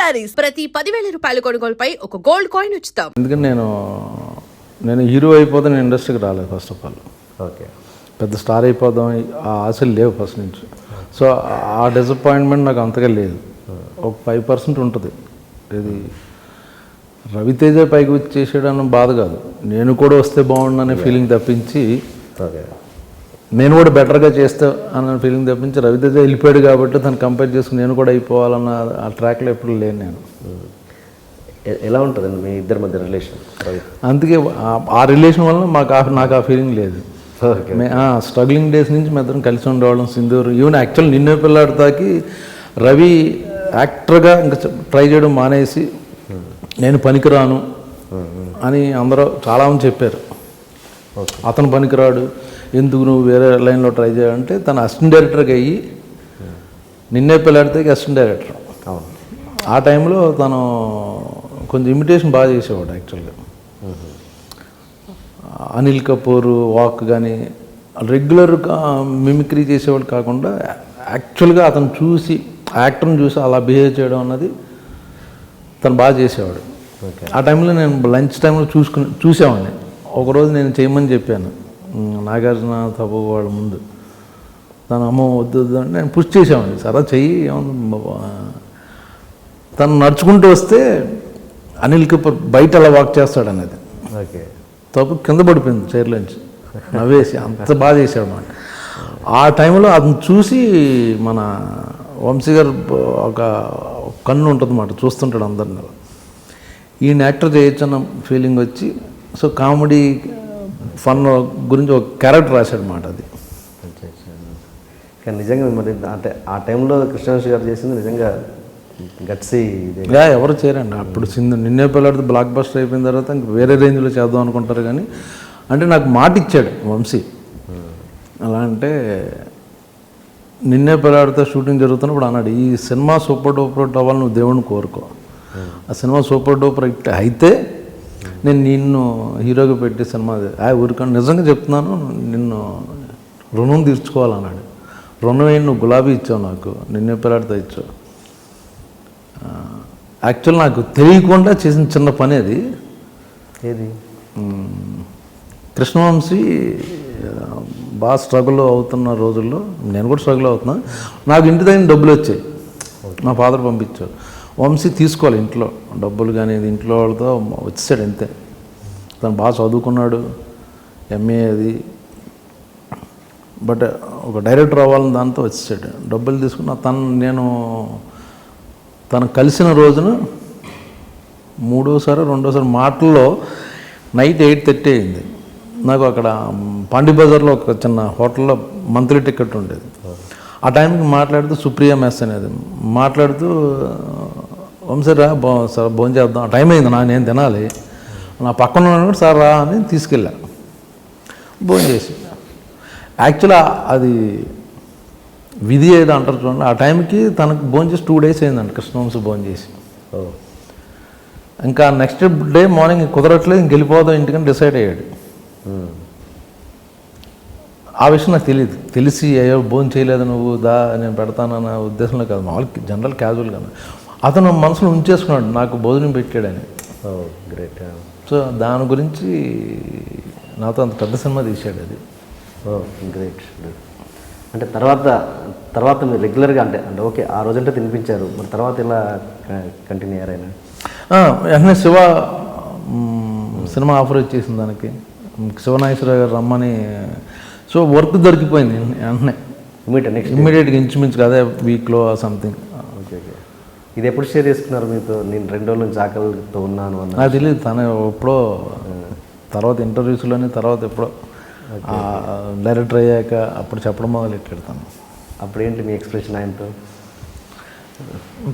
శారీస్ ప్రతి 10,000 రూపాయల కొనుగోలుపై ఒక గోల్డ్ కాయిన్ ఉచితం. ఎందుకంటే నేను హీరో అయిపోతే నేను ఇండస్ట్రీకి రాలేదు. ఫస్ట్ ఆఫ్ ఆల్ ఓకే, పెద్ద స్టార్ అయిపోదాం ఆ ఆశలు లేవు ఫస్ట్ నుంచి. సో ఆ డిసప్పాయింట్మెంట్ నాకు అంతగా లేదు. ఒక 5% ఉంటుంది. ఇది రవితేజ పైకి వచ్చేసాడన్న బాధ కాదు, నేను కూడా వస్తే బాగుండనే ఫీలింగ్ తప్పించి, ఓకే, నేను కూడా బెటర్గా చేస్తా అన్న ఫీలింగ్ తప్పించి, రవితేజ వెళ్ళిపోయాడు కాబట్టి తను కంపేర్ చేసుకుని నేను కూడా అయిపోవాలన్న ఆ ట్రాక్లో ఎప్పుడు లేను నేను. ఎలా ఉంటుందండి మీ ఇద్దరి మధ్య రిలేషన్? అందుకే ఆ రిలేషన్ వల్ల నాకు ఆ ఫీలింగ్ లేదు. స్ట్రగ్లింగ్ డేస్ నుంచి మేము ఇద్దరం కలిసి ఉండేవాళ్ళం. సింధూర్ ఈవెన్ యాక్చువల్ నిన్నే పిల్లాడతాకి రవి యాక్టర్గా ఇంకా ట్రై చేయడం మానేసి నేను పనికిరాను అని అందరూ చాలామంది చెప్పారు. అతను పనికిరాడు, ఎందుకు నువ్వు వేరే లైన్లో ట్రై చేయాలంటే తను అసిస్టెంట్ డైరెక్టర్కి అయ్యి నిన్నే పిల్లాడితే అసిస్టెంట్ డైరెక్టర్. ఆ టైంలో తను కొంచెం ఇమిటేషన్ బాగా చేసేవాడు. యాక్చువల్గా అనిల్ కపూర్ వాక్ కానీ రెగ్యులర్గా మిమిక్రీ చేసేవాడు కాకుండా యాక్చువల్గా అతను చూసి యాక్టర్ని చూసి అలా బిహేవ్ చేయడం అన్నది తను బాగా చేసేవాడు. ఆ టైంలో నేను లంచ్ టైంలో చూసేవాడిని. ఒకరోజు నేను చేయమని చెప్పాను నాగార్జున తప్పు వాళ్ళ ముందు. తను అమ్మ వద్దు అంటే నేను పుష్ చేసేవాడిని, సరే చెయ్యి ఏమన్నా. తను నడుచుకుంటూ వస్తే అనిల్ కపూర్ బయట అలా వాక్ చేస్తాడు అనేది. ఓకే, తప్పు కింద పడిపోయింది చైర్లోంచి, నవ్వేసి అంత బాగా చేసాడు అన్నమాట. ఆ టైంలో అతను చూసి మన వంశీ గారు ఒక కన్ను ఉంటుంది అన్నమాట, చూస్తుంటాడు అందరిని. ఈయన యాక్టర్ చేయొచ్చన్న ఫీలింగ్ వచ్చి, సో కామెడీ ఫన్ గురించి ఒక క్యారెక్టర్ రాశాడు అన్నమాట. అది కానీ నిజంగా మరి అంటే ఆ టైంలో కృష్ణవంశీ గారు చేసింది నిజంగా గట్సీ. ఎవరు చేయరండి. అప్పుడు నిన్నే పిల్లాడితే బ్లాక్ బస్టర్ అయిపోయిన తర్వాత ఇంక వేరే రేంజ్లో చేద్దాం అనుకుంటారు. కానీ అంటే నాకు మాట ఇచ్చాడు వంశీ. అలా అంటే నిన్నే పిల్లాడితే షూటింగ్ జరుగుతున్నప్పుడు అన్నాడు, ఈ సినిమా సూపర్ డూపర్ హిట్ అవ్వాలి, నువ్వు దేవుడిని కోరుకో. ఆ సినిమా సూపర్ డూపర్ హిట్ అయితే నేను నిన్ను హీరోగా పెట్టి సినిమా ఊరికంటే నిజంగా చెప్తున్నాను, నిన్ను రుణం తీర్చుకోవాలన్నాడు. రుణం ఏంటి, నువ్వు గులాబీ ఇచ్చావు నాకు, నిన్నే పిల్లాడితే ఇచ్చావు. యాక్చువల్ నాకు తెలియకుండా చేసిన చిన్న పని అది. ఏది? కృష్ణవంశీ బాగా స్ట్రగుల్ అవుతున్న రోజుల్లో నేను కూడా స్ట్రగుల్ అవుతున్నా. నాకు ఇంటి దగ్గర డబ్బులు వచ్చాయి, మా ఫాదర్ పంపించారు. వంశీ తీసుకోవాలి ఇంట్లో డబ్బులు కానీ, ఇంట్లో వాళ్ళతో వచ్చేసాడు అంతే. తను బాగా చదువుకున్నాడు, ఎంఏ అది. బట్ ఒక డైరెక్టర్ అవ్వాలని దాంతో వచ్చేసాడు. డబ్బులు తీసుకున్న తను కలిసిన రోజున రెండోసారి మాటల్లో నైట్ 8:30 అయింది. నాకు అక్కడ పాండి బజార్లో ఒక చిన్న హోటల్లో మంత్లీ టికెట్ ఉండేది. ఆ టైంకి మాట్లాడుతూ సుప్రియ మెస్ అనేది మాట్లాడుతూ, వంశీరా సార్ భోజనం చేద్దాం, ఆ టైం అయింది, నేను తినాలి, నా పక్కన ఉన్నాడు సార్ రా అని తీసుకెళ్ళా. భోజనం చేసి యాక్చువల్గా అది విధి ఏదో అంటారు చూడండి. ఆ టైంకి తనకు భోజనం చేసి 2 days అయిందండి కృష్ణవంశీ భోజనం చేసి. ఇంకా నెక్స్ట్ డే మార్నింగ్ కుదరట్లేదు, ఇంక వెళ్ళిపోదాం ఇంటికని డిసైడ్ అయ్యాడు. ఆ విషయం నాకు తెలియదు. తెలిసి అయ్యో భోజనం చేయలేదు నువ్వు దా నేను పెడతానన్న ఉద్దేశంలో కాదు, మామూలు జనరల్ క్యాజువల్గా అతను మనసులో ఉంచేసుకున్నాడు నాకు భోజనం పెట్టాడని. గ్రేట్. సో దాని గురించి నాతో అంత పెద్ద సినిమా తీసాడు అది. గ్రేట్. అంటే తర్వాత మీరు రెగ్యులర్గా అంటే ఓకే ఆ రోజంటే తినిపించారు, మరి తర్వాత ఇలా కంటిన్యూ అయ్యారైనా? వెంటనే శివ సినిమా ఆఫర్ వచ్చేసింది దానికి, శివనాగేశ్వరరావు గారు రమ్మని. సో వర్క్ దొరికిపోయింది వెంటనే ఇమ్మీడియట్గా, ఇంచుమించు అదే వీక్లో సంథింగ్. Okay okay. ఇది ఎప్పుడు షేర్ చేసుకున్నారు మీతో? నేను 2 రోజుల నుంచి ఆకలితో ఉన్నాను అన్న. నాకు తెలియదు, తను ఎప్పుడో తర్వాత ఇంటర్వ్యూస్లోని తర్వాత ఎప్పుడో డైరెక్టర్ అయ్యాక అప్పుడు చెప్పడం మొదలెట్టాడు తను. అప్పుడేంటి మీ ఎక్స్ప్రెషన్ ఆయనతో?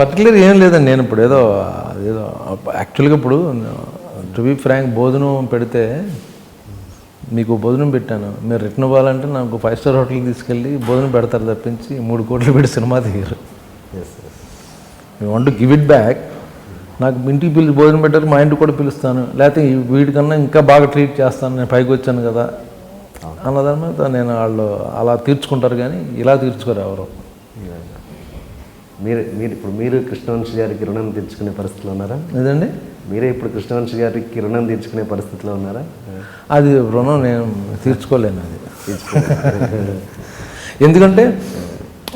పర్టికులర్ ఏం లేదండి. నేను ఇప్పుడు ఏదో యాక్చువల్గా ఇప్పుడు టు బీ ఫ్రాంక్ భోజనం పెడితే మీకు భోజనం పెట్టాను, మీరు రిటర్న్ ఇవ్వాలంటే నాకు 5 star హోటల్కి తీసుకెళ్ళి భోజనం పెడతారు తప్పించి 3 కోట్లు పెట్టి సినిమా తీయరు. You want to give it back. నాకు ఇంటికి పిలిచి భోజనం పెట్టారు, మా ఇంటికి కూడా పిలుస్తాను, లేకపోతే వీటికన్నా ఇంకా బాగా ట్రీట్ చేస్తాను, నేను పైకి వచ్చాను కదా అన్నదాని మీద నేను వాళ్ళు అలా తీర్చుకుంటారు కానీ ఇలా తీర్చుకోరు ఎవరు. మీరు కృష్ణవంశీ గారికి రుణం తీర్చుకునే పరిస్థితిలో ఉన్నారా? లేదండి, మీరే ఇప్పుడు కృష్ణవంశీ గారికి రుణం తీర్చుకునే పరిస్థితిలో ఉన్నారా? అది రుణం నేను తీర్చుకోలేను అది. ఎందుకంటే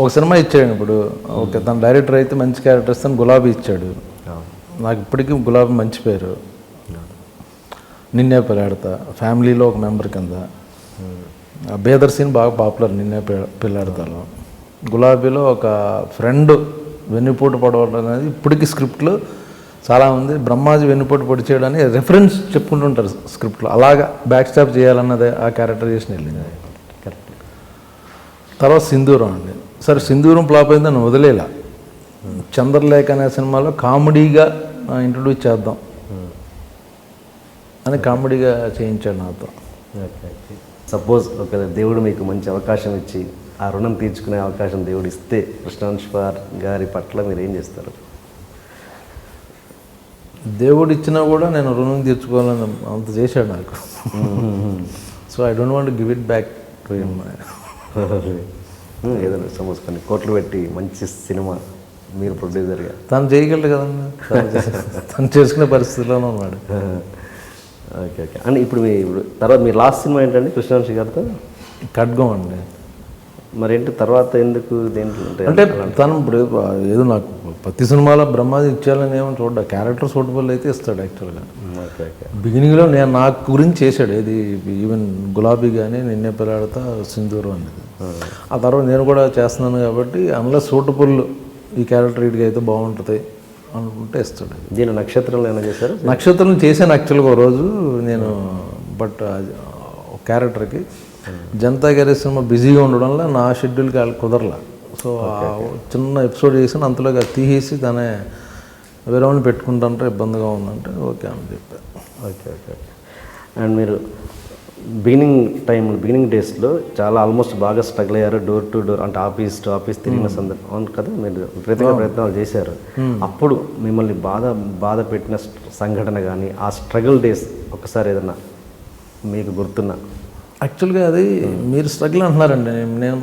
ఒక సినిమా ఇచ్చాడు ఇప్పుడు, ఓకే తన డైరెక్టర్ అయితే మంచి క్యారెక్టర్స్ అని గులాబీ ఇచ్చాడు. నాకు ఇప్పటికీ గులాబీ మంచి పేరు. నిన్నే పెళ్ళాడతా ఫ్యామిలీలో ఒక మెంబర్ కింద. బేదర్ సీన్ బాగా పాపులర్ నిన్నే పెళ్ళాడతాలో. గులాబీలో ఒక ఫ్రెండ్ వెన్నుపోటు పడవడం అనేది ఇప్పటికీ స్క్రిప్ట్లో చాలామంది బ్రహ్మాజీ వెన్నుపోటు పొడి చేయడానికి రెఫరెన్స్ చెప్పుకుంటుంటారు స్క్రిప్ట్లో. అలాగా బ్యాక్ స్టాప్ చేయాలన్నది ఆ క్యారెక్టరైజేషన్ వెళ్ళింది. కరెక్ట్. తర్వాత సింధూరం అండి. సరే సింధూరం ఫ్లాప్ అయిందని వదిలేలా. చంద్రలేఖ అనే సినిమాలో కామెడీగా ఇంట్రొడ్యూస్ చేద్దాం అని కామెడీగా చేయించాడు నాతో. సపోజ్ ఒక దేవుడు మీకు మంచి అవకాశం ఇచ్చి ఆ రుణం తీర్చుకునే అవకాశం దేవుడు ఇస్తే కృష్ణవంశీ గారి పట్ల మీరు ఏం చేస్తారు? దేవుడు ఇచ్చినా కూడా నేను రుణం తీర్చుకోవాలని అంత చేశాడు నాకు. So I don't want give it back to him. ఏదైనా సపోజ్ కొన్ని కోట్లు పెట్టి మంచి సినిమా మీరు ప్రొడ్యూసర్గా తను చేయగలడు కదండి, తను చేసుకునే పరిస్థితిలోనే ఉన్నాడు. Okay okay. అండ్ ఇప్పుడు తర్వాత మీ లాస్ట్ సినిమా ఏంటండి కృష్ణవంశీ గారితో? ఖడ్గం అండి. మరేంటి తర్వాత ఎందుకు దేంట్లో అంటే తను ఇప్పుడు ఏదో నాకు ప్రతి సినిమాలో బ్రహ్మాజీ ఇచ్చేయాలని ఏమో చూడ క్యారెక్టర్ సూటబుల్ అయితే ఇస్తాడు యాక్చువల్గా. Okay okay. బిగినింగ్లో నేను నాకు గురించి చేశాడు, ఏది ఈవెన్ గులాబీ కానీ నిన్నే పిల్లాడతా సింధూరం అనేది. ఆ తర్వాత నేను కూడా చేస్తున్నాను కాబట్టి అందులో సూటబుల్ ఈ క్యారెక్టర్ వీడికి అయితే బాగుంటుంది అనుకుంటే ఇస్తాడు. దీని నక్షత్రంలో ఏమైనా చేశారు? నక్షత్రం చేశాను యాక్చువల్గా ఒక రోజు నేను. బట్ క్యారెక్టర్కి జనతా గ్యారేజ్ సినిమా బిజీగా ఉండడం వల్ల నా షెడ్యూల్కి వాళ్ళు కుదరలా. సో చిన్న ఎపిసోడ్ చేసి అంతలోకి అది తీసేసి తనే వేరే వాళ్ళని పెట్టుకుంటాంటే ఇబ్బందిగా ఉందంటే ఓకే అని చెప్పాను. Okay okay. అండ్ మీరు బిగినింగ్ డేస్లో చాలా ఆల్మోస్ట్ బాగా స్ట్రగుల్ అయ్యారు. డోర్ టు డోర్ అంటే ఆఫీస్ టు ఆఫీస్ తిరిగిన సందర్భం అవును కదా, మీరు ప్రయత్నాలు చేశారు. అప్పుడు మిమ్మల్ని బాధ పెట్టిన సంఘటన కానీ ఆ స్ట్రగుల్ డేస్ ఒకసారి ఏదన్నా మీకు గుర్తున్న? యాక్చువల్గా అది మీరు స్ట్రగుల్ అంటున్నారండి,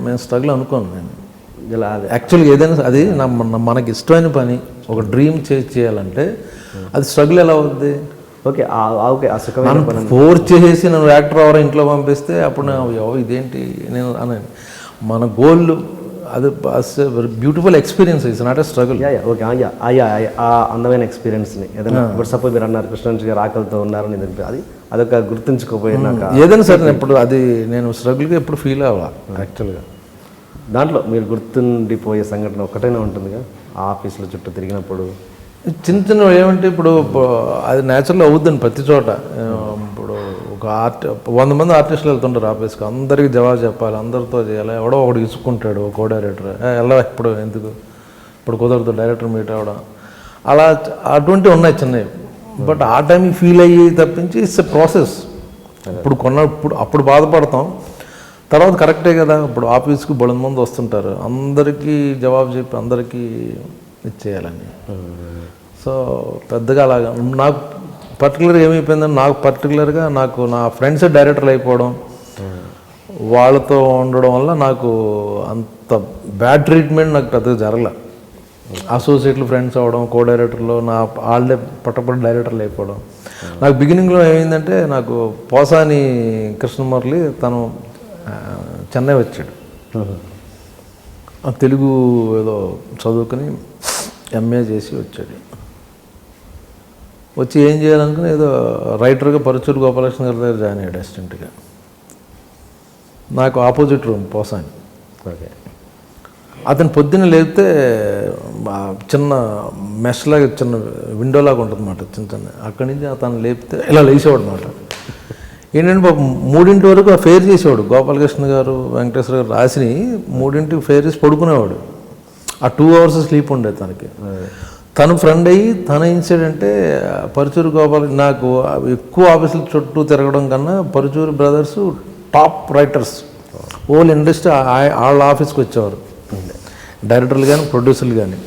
మేము స్ట్రగుల్ అనుకోను. నేను ఇలా యాక్చువల్గా ఏదైనా అది మనకి ఇష్టమైన పని ఒక డ్రీమ్ చేయాలంటే అది స్ట్రగుల్ ఎలా అవుద్ది? Okay okay. ఆ సుఖమైన పని ఫోర్స్ చేసేసి నన్ను యాక్టర్ ఎవరో ఇంట్లో పంపిస్తే అప్పుడు ఇదేంటి నేను అని మన గోల్ అది beautiful experience. It's not a struggle. Okay. ఆ అందమైన ఎక్స్పీరియన్స్ని ఏదైనా ఇప్పుడు సపోజ్ మీరు అన్నారు కృష్ణవంశీ గారు ఆకలితో ఉన్నారని అది అదొక గుర్తుంచుకోపోయినాక ఏదైనా సరే ఇప్పుడు అది నేను స్ట్రగుల్గా ఎప్పుడు ఫీల్ అవ్వాలి. యాక్చువల్గా దాంట్లో మీరు గుర్తుండిపోయే సంఘటన ఒకటైనా ఉంటుందిగా ఆఫీసులో చుట్టూ తిరిగినప్పుడు? చిన్న ఏమంటే ఇప్పుడు అది న్యాచురల్ అవుద్దండి ప్రతి చోట. ఇప్పుడు ఒక 100 మంది ఆర్టిస్టులు వెళ్తుంటారు ఆఫీస్కి, అందరికీ జవాబు చెప్పాలి, అందరితో చేయాలి. ఎవడో ఒకడు ఇసుక్కుంటాడు కో డైరెక్టర్, ఎలా ఇప్పుడు ఎందుకు ఇప్పుడు కుదరదు డైరెక్టర్ మీట్ అవ్వడం, అలా అటువంటివి ఉన్నాయి చిన్నవి. బట్ ఆ టైంకి ఫీల్ అయ్యి తప్పించి ఇట్స్ ఎ ప్రాసెస్. అప్పుడు బాధపడతాం, తర్వాత కరెక్టే కదా. ఇప్పుడు ఆఫీస్కి బొడ మంది వస్తుంటారు, అందరికీ జవాబు చెప్పి అందరికీ ఇచ్చేయాలని. సో పెద్దగా అలాగా నాకు పర్టికులర్గా ఏమైపోయిందని నాకు నా ఫ్రెండ్స్ డైరెక్టర్లు అయిపోవడం, వాళ్ళతో ఉండడం వల్ల నాకు అంత బ్యాడ్ ట్రీట్మెంట్ నాకు పెద్దగా జరగలే. అసోసియేట్లు ఫ్రెండ్స్ అవ్వడం, కో డైరెక్టర్లు నా వాళ్ళే పట్టపడి డైరెక్టర్లు అయిపోవడం. నాకు బిగినింగ్లో ఏమైందంటే నాకు పోసాని కృష్ణమురళి తను చెన్నై వచ్చాడు, తెలుగు ఏదో చదువుకుని ఎంఏ చేసి వచ్చాడు. వచ్చి ఏం చేయాలనుకుని ఏదో రైటర్గా పరుచూరు గోపాలకృష్ణ గారి దగ్గర జాయిన్ అయ్యాడు అసిస్టెంట్గా. నాకు ఆపోజిట్ రూమ్ పోసాని. ఓకే. అతను పొద్దున్న లేపితే చిన్న మెష్లాగా చిన్న విండోలాగా ఉంటుంది అన్నమాట, చిన్న అక్కడి నుంచి అతను లేపితే ఇలా లేచేవాడు అనమాట. ఏంటంటే పాపం 3 వరకు ఆ ఫేర్ చేసేవాడు. గోపాలకృష్ణ గారు వెంకటేశ్వర గారు రాసిని 3 ఫేర్ చేసి పడుకునేవాడు. ఆ 2 hours స్లీప్ ఉండేది తనకి. తను ఫ్రెండ్ అయ్యి తన ఇన్సిడెంటే పరుచూరు గోపాల నాకు ఎక్కువ ఆఫీసుల చుట్టూ తిరగడం కన్నా Paruchuri brothers top writers whole industry వాళ్ళ ఆఫీస్కి వచ్చేవారు. డైరెక్టర్లు కానీ ప్రొడ్యూసర్లు కానీ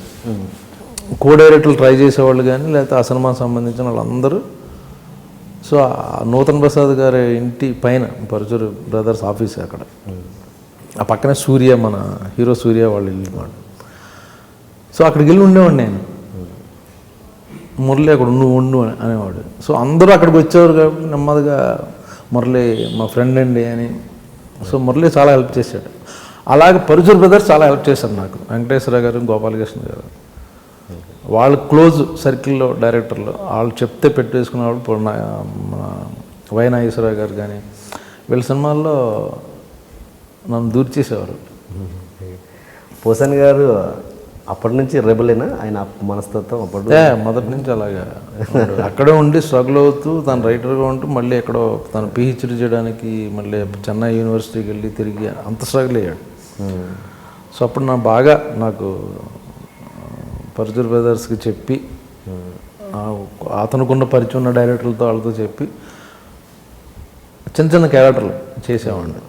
కో డైరెక్టర్లు ట్రై చేసేవాళ్ళు కానీ లేకపోతే ఆ సినిమాకి సంబంధించిన వాళ్ళందరూ. సో నూతన్ ప్రసాద్ గారి ఇంటి పైన పరుచూరు బ్రదర్స్ ఆఫీస్ అక్కడ, ఆ పక్కనే సూర్య మన హీరో సూర్య వాళ్ళు ఇల్లు మాట. సో అక్కడికి వెళ్ళి ఉండేవాడిని నేను. మురళి అక్కడ ఉండు అనేవాడు. సో అందరూ అక్కడికి వచ్చేవారు కాబట్టి నెమ్మదిగా మురళి మా ఫ్రెండ్ అండి అని. సో మురళి చాలా హెల్ప్ చేశాడు. అలాగే పరుచూరు బ్రదర్స్ చాలా హెల్ప్ చేశారు నాకు. వెంకటేశ్వర గారు, గోపాలకృష్ణ గారు, వాళ్ళు క్లోజ్ సర్కిల్లో డైరెక్టర్లు, వాళ్ళు చెప్తే పెట్టేసుకునేవాళ్ళు. ఇప్పుడు మన వై నాగేశ్వరరావు గారు కానీ వీళ్ళ సినిమాల్లో నన్ను దూరి చేసేవారు. పోసాన్ గారు అప్పటి నుంచి రెబలేనా ఆయన మనస్తత్వం? అప్పుడు మొదటి నుంచి అలాగా అక్కడే ఉండి స్ట్రగుల్ అవుతూ తను రైటర్గా ఉంటూ మళ్ళీ ఎక్కడో తను పిహెచ్డీ చేయడానికి మళ్ళీ చెన్నై యూనివర్సిటీకి వెళ్ళి తిరిగి అంత స్ట్రగుల్ అయ్యాడు. సో అప్పుడు నాకు పరుచూరు బ్రదర్స్కి చెప్పి అతనుకున్న పరిచయం ఉన్న డైరెక్టర్లతో వాళ్ళతో చెప్పి చిన్న చిన్న క్యారెక్టర్లు చేసేవాడిని.